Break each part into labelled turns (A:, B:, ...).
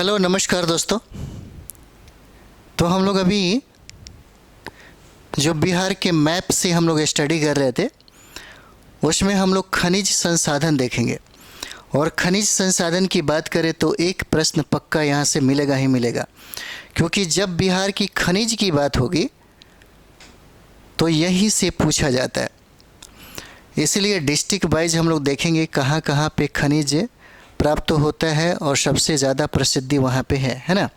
A: Hello नमस्कार दोस्तों। तो हम लोग अभी जो बिहार के मैप से हम लोग स्टडी कर रहे थे, उसमें हम लोग खनिज संसाधन देखेंगे। और खनिज संसाधन की बात करें तो एक प्रश्न पक्का यहाँ से मिलेगा ही मिलेगा, क्योंकि जब बिहार की खनिज की बात होगी तो यहीं से पूछा जाता है। इसलिए डिस्ट्रिक्ट वाइज हम लोग देखेंगे कहाँ कहाँ पे खनिज प्राप्त होता है और सबसे ज़्यादा प्रसिद्धि वहाँ पे है ना।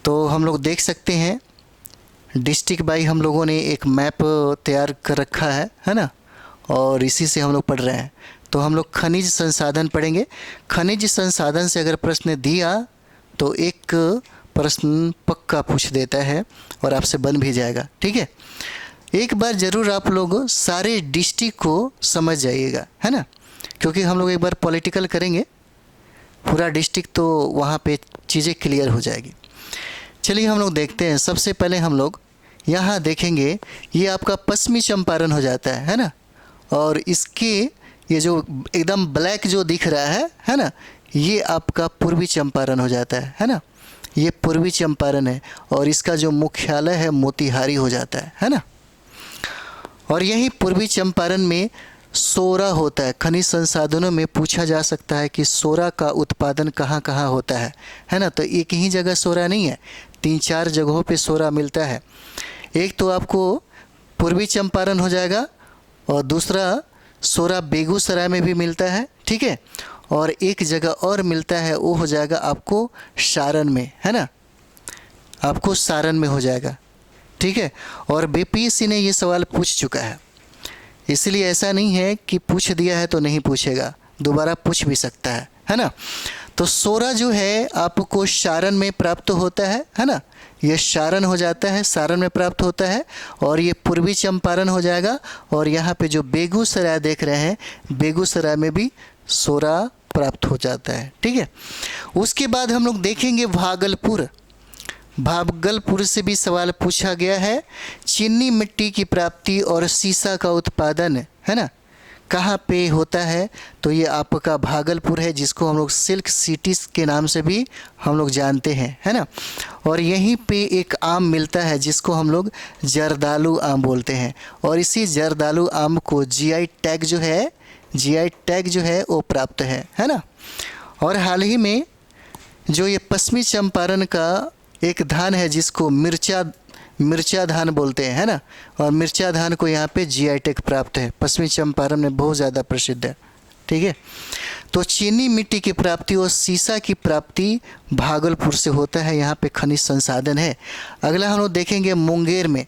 A: तो हम लोग देख सकते हैं डिस्ट्रिक्ट वाइज हम लोगों ने एक मैप तैयार कर रखा है ना, और इसी से हम लोग पढ़ रहे हैं। तो हम लोग खनिज संसाधन पढ़ेंगे। खनिज संसाधन से अगर प्रश्न दिया तो एक प्रश्न पक्का पूछ देता है और आपसे बन भी जाएगा, ठीक है। एक बार ज़रूर आप लोग सारे डिस्ट्रिक्ट को समझ जाइएगा, है ना, क्योंकि हम लोग एक बार पॉलिटिकल करेंगे पूरा डिस्ट्रिक्ट तो वहाँ पे चीज़ें क्लियर हो जाएगी। चलिए हम लोग देखते हैं। सबसे पहले हम लोग यहाँ देखेंगे, ये आपका पश्चिमी चंपारण हो जाता है ना। और इसके ये जो एकदम ब्लैक जो दिख रहा है ना, ये आपका पूर्वी चंपारण हो जाता है ना। ये पूर्वी चंपारण है और इसका जो मुख्यालय है मोतिहारी हो जाता है ना। और यही पूर्वी चंपारण में सोरा होता है। खनिज संसाधनों में पूछा जा सकता है कि सोरा का उत्पादन कहाँ कहाँ होता है ना। तो एक ही जगह सोरा नहीं है, 3-4 जगहों पे सोरा मिलता है। एक तो आपको पूर्वी चंपारण हो जाएगा और दूसरा सोरा बेगूसराय में भी मिलता है, ठीक है। और एक जगह और मिलता है, वो हो जाएगा आपको सारण में, है ना, आपको सारण में हो जाएगा, ठीक है। और बीपीएससी ने ये सवाल पूछ चुका है, इसलिए ऐसा नहीं है कि पूछ दिया है तो नहीं पूछेगा, दोबारा पूछ भी सकता है ना। तो सोरा जो है आपको सारण में प्राप्त होता है ना। ये सारण हो जाता है, सारण में प्राप्त होता है। और ये पूर्वी चंपारण हो जाएगा। और यहाँ पे जो बेगूसराय देख रहे हैं, बेगूसराय में भी सोरा प्राप्त हो जाता है, ठीक है। उसके बाद हम लोग देखेंगे भागलपुर। भागलपुर से भी सवाल पूछा गया है। चीनी मिट्टी की प्राप्ति और सीसा का उत्पादन, है ना, कहाँ पे होता है, तो ये आपका भागलपुर है, जिसको हम लोग सिल्क सिटीज़ के नाम से भी हम लोग जानते हैं, है ना। और यहीं पे एक आम मिलता है जिसको हम लोग जर्दालू आम बोलते हैं। और इसी जर्दालू आम को जीआई टैग जो है वो प्राप्त है ना। और हाल ही में जो ये पश्चिमी चंपारण का एक धान है जिसको मिर्चा धान बोलते हैं, है ना। और मिर्चा धान को यहाँ पे जीआई टैग प्राप्त है, पश्चिमी चंपारण में बहुत ज़्यादा प्रसिद्ध है, ठीक है। तो चीनी मिट्टी की प्राप्ति और सीसा की प्राप्ति भागलपुर से होता है, यहाँ पे खनिज संसाधन है। अगला हम लोग देखेंगे मुंगेर में।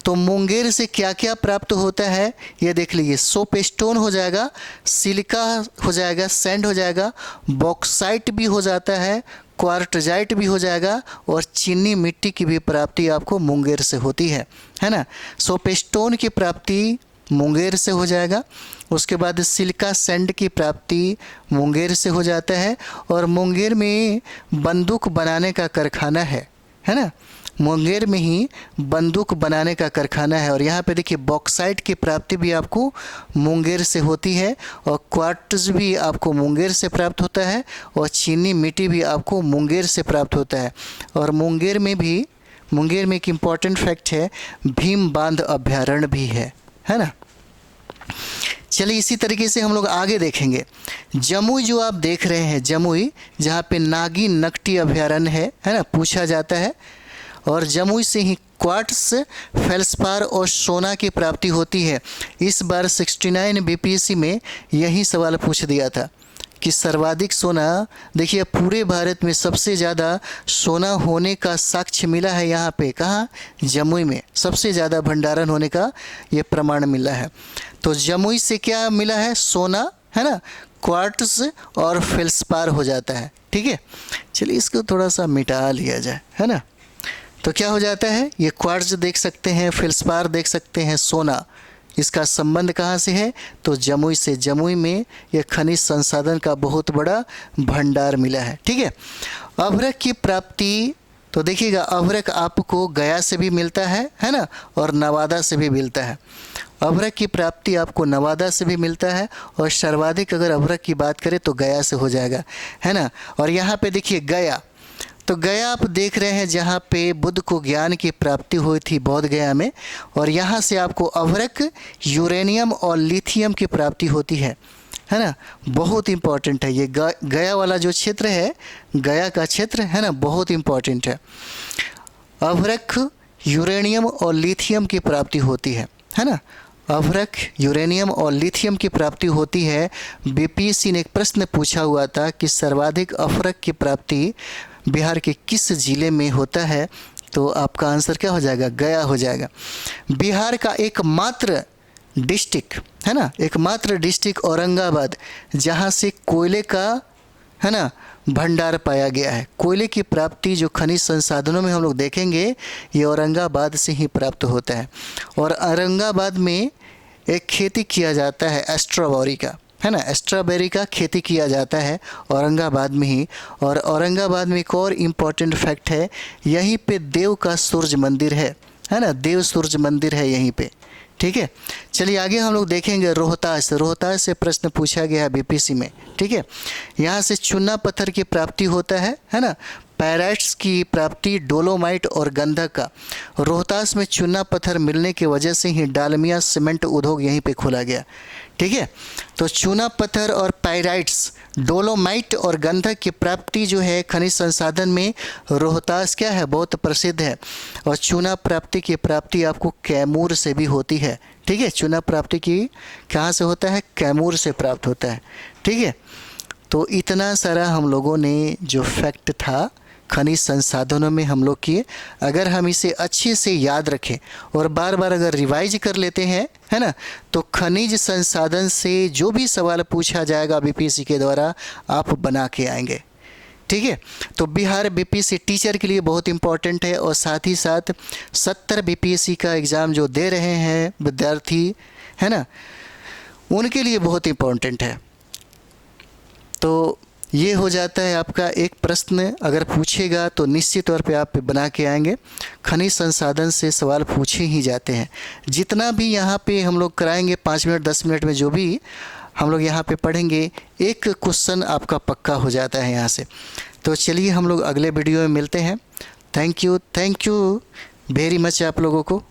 A: तो मुंगेर से क्या क्या प्राप्त होता है ये देख लीजिए। सोपस्टोन हो जाएगा, सिलिका हो जाएगा, सैंड हो जाएगा, बॉक्साइट भी हो जाता है, क्वार्टजाइट भी हो जाएगा। और चीनी मिट्टी की भी प्राप्ति आपको मुंगेर से होती है ना। सोपस्टोन की प्राप्ति मुंगेर से हो जाएगा। उसके बाद सिलिका सैंड की प्राप्ति मुंगेर से हो जाता है। और मुंगेर में बंदूक बनाने का कारखाना है ना। मुंगेर में ही बंदूक बनाने का कारखाना है। और यहाँ पे देखिए बॉक्साइट की प्राप्ति भी आपको मुंगेर से होती है। और क्वार्ट्ज भी आपको मुंगेर से प्राप्त होता है। और चीनी मिट्टी भी आपको मुंगेर से प्राप्त होता है। और मुंगेर में एक इम्पॉर्टेंट फैक्ट है, भीम बांध अभ्यारण्य भी है ना। चलिए इसी तरीके से हम लोग आगे देखेंगे। जमुई जो आप देख रहे हैं, जमुई जहाँ पे नागी नकटी अभ्यारण्य है ना, पूछा जाता है। और जमुई से ही क्वार्ट्स, फेल्सपार और सोना की प्राप्ति होती है। इस बार 69 बीपीएससी में यही सवाल पूछ दिया था कि सर्वाधिक सोना, देखिए पूरे भारत में सबसे ज़्यादा सोना होने का साक्ष्य मिला है यहाँ पे, कहाँ, जमुई में सबसे ज़्यादा भंडारण होने का ये प्रमाण मिला है। तो जमुई से क्या मिला है, सोना, है ना, क्वार्ट्स और फेल्सपार हो जाता है, ठीक है। चलिए इसको थोड़ा सा मिटा लिया जाए, है ना। तो क्या हो जाता है, ये क्वार्ट्ज देख सकते हैं, फेल्सपार देख सकते हैं, सोना, इसका संबंध कहाँ से है, तो जमुई से। जमुई में यह खनिज संसाधन का बहुत बड़ा भंडार मिला है, ठीक है। अभ्रक की प्राप्ति, तो देखिएगा अभ्रक आपको गया से भी मिलता है ना, और नवादा से भी मिलता है। अभ्रक की प्राप्ति आपको नवादा से भी मिलता है, और सर्वाधिक अगर अभ्रक की बात करें तो गया से हो जाएगा, है ना। और यहाँ पे देखिए गया, तो गया आप देख रहे हैं जहाँ पे बुद्ध को ज्ञान की प्राप्ति हुई थी, बौद्ध गया में, और यहाँ से आपको अभ्रक, यूरेनियम और लिथियम की प्राप्ति होती है ना। बहुत इम्पॉर्टेंट है ये गया वाला जो क्षेत्र है, गया का क्षेत्र है ना, बहुत इम्पॉर्टेंट है। अभ्रक, यूरेनियम और लिथियम की प्राप्ति होती है ना। अभ्रक, यूरेनियम और लिथियम की प्राप्ति होती है। बीपीएससी ने एक प्रश्न पूछा हुआ था कि सर्वाधिक अभ्रक की प्राप्ति बिहार के किस ज़िले में होता है, तो आपका आंसर क्या हो जाएगा, गया हो जाएगा। बिहार का एकमात्र डिस्ट्रिक्ट है ना, एकमात्र डिस्ट्रिक्ट औरंगाबाद, जहाँ से कोयले का है ना भंडार पाया गया है। कोयले की प्राप्ति जो खनिज संसाधनों में हम लोग देखेंगे, ये औरंगाबाद से ही प्राप्त होता है। और औरंगाबाद में एक खेती किया जाता है स्ट्रॉबेरी का, है ना, स्ट्रॉबेरी का खेती किया जाता है औरंगाबाद में ही। और औरंगाबाद में एक और इम्पॉर्टेंट फैक्ट है, यहीं पे देव का सूर्य मंदिर है ना, देव सूर्य मंदिर है यहीं पे। ठीक है, चलिए आगे हम लोग देखेंगे रोहतास। रोहतास से प्रश्न पूछा गया है बीपीएससी में। ठीक है, यहाँ से चूना पत्थर की प्राप्ति होता है ना। पैराइट्स की प्राप्ति डोलोमाइट और गंधक का। रोहतास में चूना पत्थर मिलने की वजह से ही डालमिया सीमेंट उद्योग यहीं पे खोला गया। ठीक है, तो चूना पत्थर और पाइराइट्स, डोलोमाइट और गंधक की प्राप्ति जो है खनिज संसाधन में रोहतास क्या है, बहुत प्रसिद्ध है। और चूना प्राप्ति की प्राप्ति आपको कैमूर से भी होती है। ठीक है, चूना प्राप्ति की कहाँ से होता है, कैमूर से प्राप्त होता है। ठीक है, तो इतना सारा हम लोगों ने जो फैक्ट था खनिज संसाधनों में हम लोग किए। अगर हम इसे अच्छे से याद रखें और बार बार अगर रिवाइज कर लेते हैं, है ना, तो खनिज संसाधन से जो भी सवाल पूछा जाएगा बीपीएससी के द्वारा आप बना के आएंगे। ठीक है, तो बिहार बीपीएससी टीचर के लिए बहुत इम्पॉर्टेंट है, और साथ ही साथ 70 बीपीएससी का एग्ज़ाम जो दे रहे हैं विद्यार्थी, है ना, उनके लिए बहुत इम्पॉर्टेंट है। तो ये हो जाता है आपका एक प्रश्न, अगर पूछेगा तो निश्चित तौर पे आप बना के आएंगे। खनिज संसाधन से सवाल पूछे ही जाते हैं। जितना भी यहाँ पे हम लोग कराएंगे 5 मिनट 10 मिनट में, जो भी हम लोग यहाँ पे पढ़ेंगे, एक क्वेश्चन आपका पक्का हो जाता है यहाँ से। तो चलिए हम लोग अगले वीडियो में मिलते हैं। थैंक यू वेरी मच आप लोगों को।